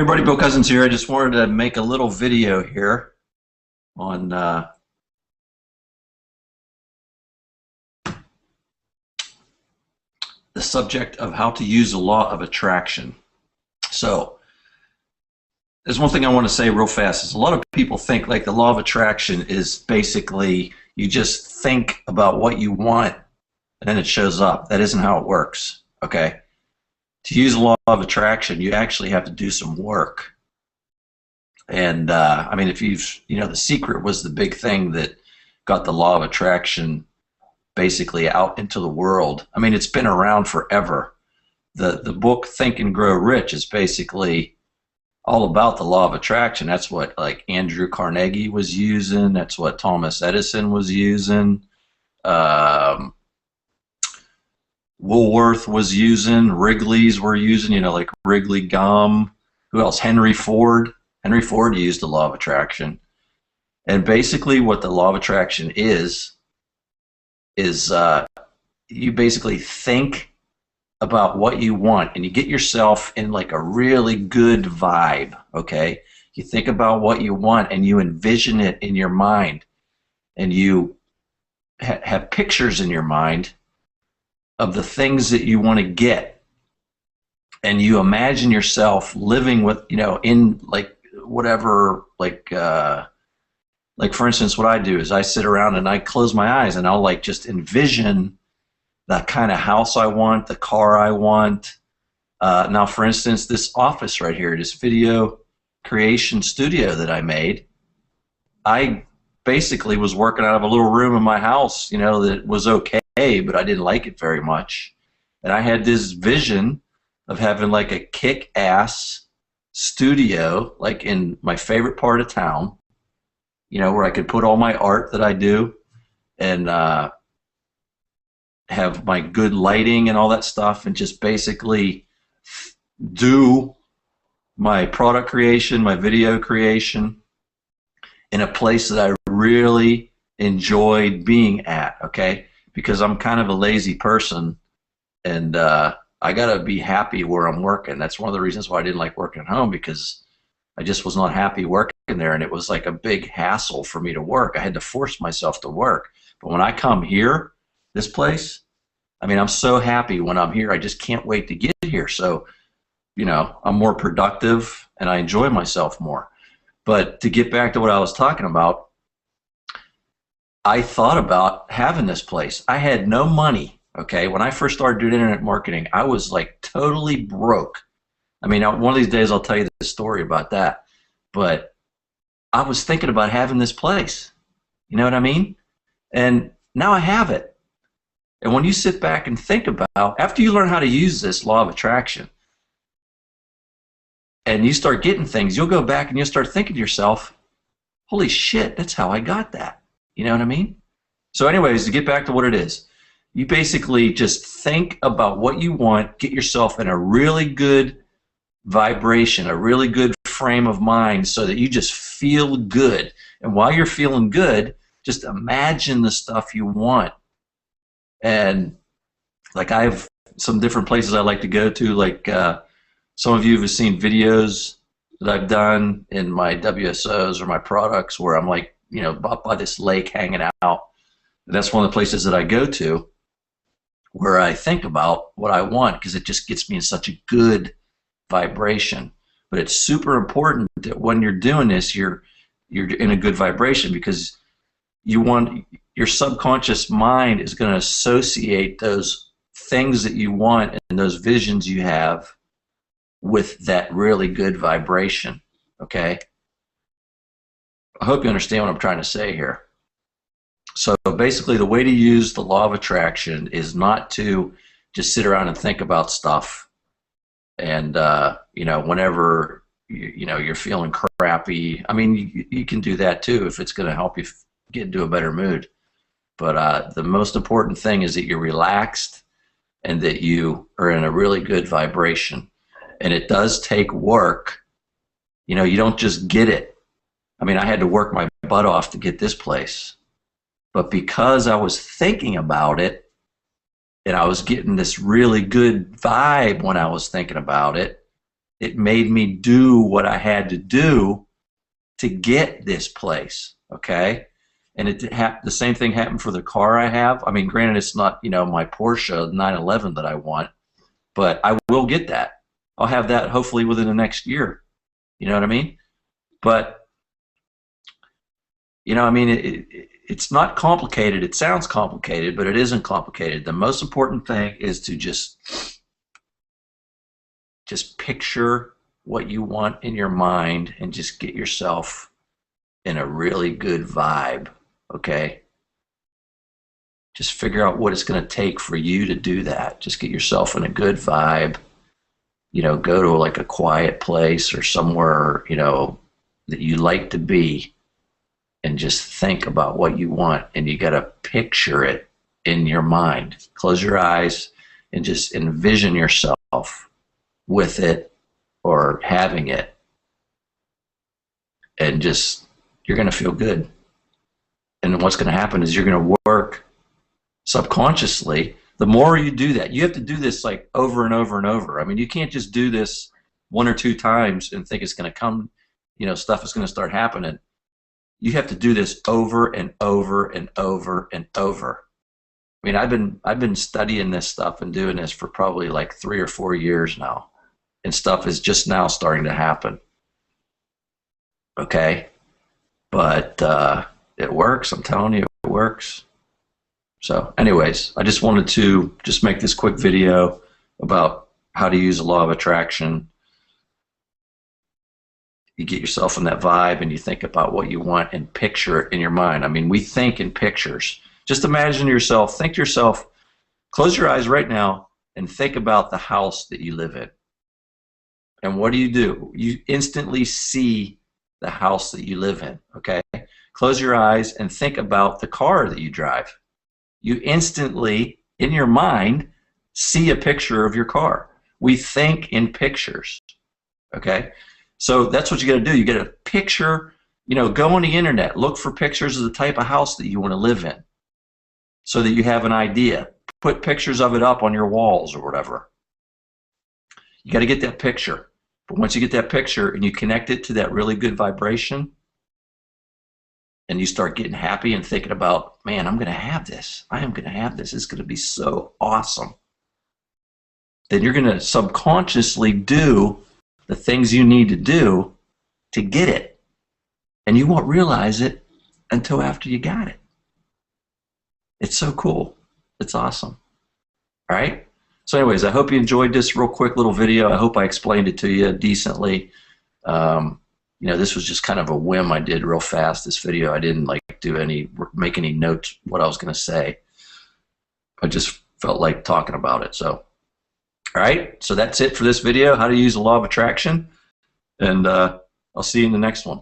Hey everybody, Bill Cousins here. I just wanted to make a little video here on the subject of how to use the law of attraction. So there's one thing I want to say real fast is a lot of people think like the law of attraction is basically you just think about what you want and then it shows up. That isn't how it works, okay? To use the law of attraction, you actually have to do some work. And I mean, if the secret was the big thing that got the law of attraction basically out into the world. I mean, it's been around forever. The book Think and Grow Rich is basically all about the law of attraction. That's what like Andrew Carnegie was using. That's what Thomas Edison was using. Woolworth was using. Wrigley's were using. Like Wrigley gum. Who else? Henry Ford. Henry Ford used the law of attraction. And basically what the law of attraction is you basically think about what you want and you get yourself in like a really good vibe, okay? You think about what you want and you envision it in your mind and you have pictures in your mind of the things that you want to get, and you imagine yourself living with, in like whatever, like for instance, what I do is I sit around and I close my eyes and I'll like just envision the kind of house I want, the car I want. Now, for instance, this office right here, this video creation studio that I made, I basically was working out of a little room in my house, that was okay, but I didn't like it very much. And I had this vision of having like a kick-ass studio, like in my favorite part of town, where I could put all my art that I do and have my good lighting and all that stuff and just basically do my product creation, my video creation in a place that I really enjoyed being at, okay? Because I'm kind of a lazy person and I got to be happy where I'm working. That's one of the reasons why I didn't like working at home, because I just was not happy working there, and it was like a big hassle for me to work. I had to force myself to work. But when I come here, this place, I mean, I'm so happy when I'm here. I just can't wait to get here. So, I'm more productive and I enjoy myself more. But to get back to what I was talking about, I thought about having this place. I had no money, okay? When I first started doing internet marketing, I was like totally broke. I mean, one of these days I'll tell you the story about that. But I was thinking about having this place. You know what I mean? And now I have it. And when you sit back and think about, after you learn how to use this law of attraction, and you start getting things, you'll go back and you'll start thinking to yourself, holy shit, that's how I got that. You know what I mean? So anyways, to get back to what it is, you basically just think about what you want, get yourself in a really good vibration, a really good frame of mind so that you just feel good. And while you're feeling good, just imagine the stuff you want. And like I have some different places I like to go to, like some of you have seen videos that I've done in my WSOs or my products where I'm like, up by this lake hanging out. And that's one of the places that I go to where I think about what I want, because it just gets me in such a good vibration. But it's super important that when you're doing this, you're in a good vibration, because your subconscious mind is going to associate those things that you want and those visions you have with that really good vibration, okay? I hope you understand what I'm trying to say here. So basically the way to use the law of attraction is not to just sit around and think about stuff and whenever you're feeling crappy. I mean, you can do that too if it's going to help you get into a better mood. But the most important thing is that you're relaxed and that you are in a really good vibration. And it does take work. You don't just get it. I mean, I had to work my butt off to get this place. But because I was thinking about it, and I was getting this really good vibe when I was thinking about it, it made me do what I had to do to get this place, okay? And the same thing happened for the car I have. I mean, granted, it's not, you know, my Porsche 911 that I want, but I will get that. I'll have that hopefully within the next year. You know what I mean? But, you know, I mean, it's not complicated. It sounds complicated, but it isn't complicated. The most important thing is to just picture what you want in your mind and just get yourself in a really good vibe, okay? Just figure out what it's going to take for you to do that. Just get yourself in a good vibe. You know, go to like a quiet place or somewhere, you know, that you like to be, and just think about what you want, and you got to picture it in your mind. Close your eyes and just envision yourself with it or having it, and just, you're going to feel good. And what's going to happen is you're going to work subconsciously. The more you do that, you have to do this like over and over and over. I mean, you can't just do this one or two times and think it's going to come, you know, stuff is going to start happening. You have to do this over and over and over and over. I mean, I've been studying this stuff and doing this for probably like 3 or 4 years now, and stuff is just now starting to happen. Okay, but it works. I'm telling you, it works. So, anyways, I just wanted to just make this quick video about how to use the law of attraction. You get yourself in that vibe and you think about what you want and picture it in your mind. I mean, we think in pictures. Just imagine yourself, think to yourself, close your eyes right now and think about the house that you live in. And what do? You instantly see the house that you live in, okay? Close your eyes and think about the car that you drive. You instantly, in your mind, see a picture of your car. We think in pictures, okay? So that's what you got to do. You got to picture, you know, go on the internet, look for pictures of the type of house that you want to live in so that you have an idea. Put pictures of it up on your walls or whatever. You got to get that picture. But once you get that picture and you connect it to that really good vibration, and you start getting happy and thinking about, man, I'm going to have this. I am going to have this. It's going to be so awesome. Then you're going to subconsciously do the things you need to do to get it. And you won't realize it until after you got it. It's so cool. It's awesome. All right? So anyways, I hope you enjoyed this real quick little video. I hope I explained it to you decently. You know, this was just kind of a whim I did real fast, this video. I didn't like make any notes what I was going to say. I just felt like talking about it. So, all right, so that's it for this video, how to use the law of attraction. And I'll see you in the next one.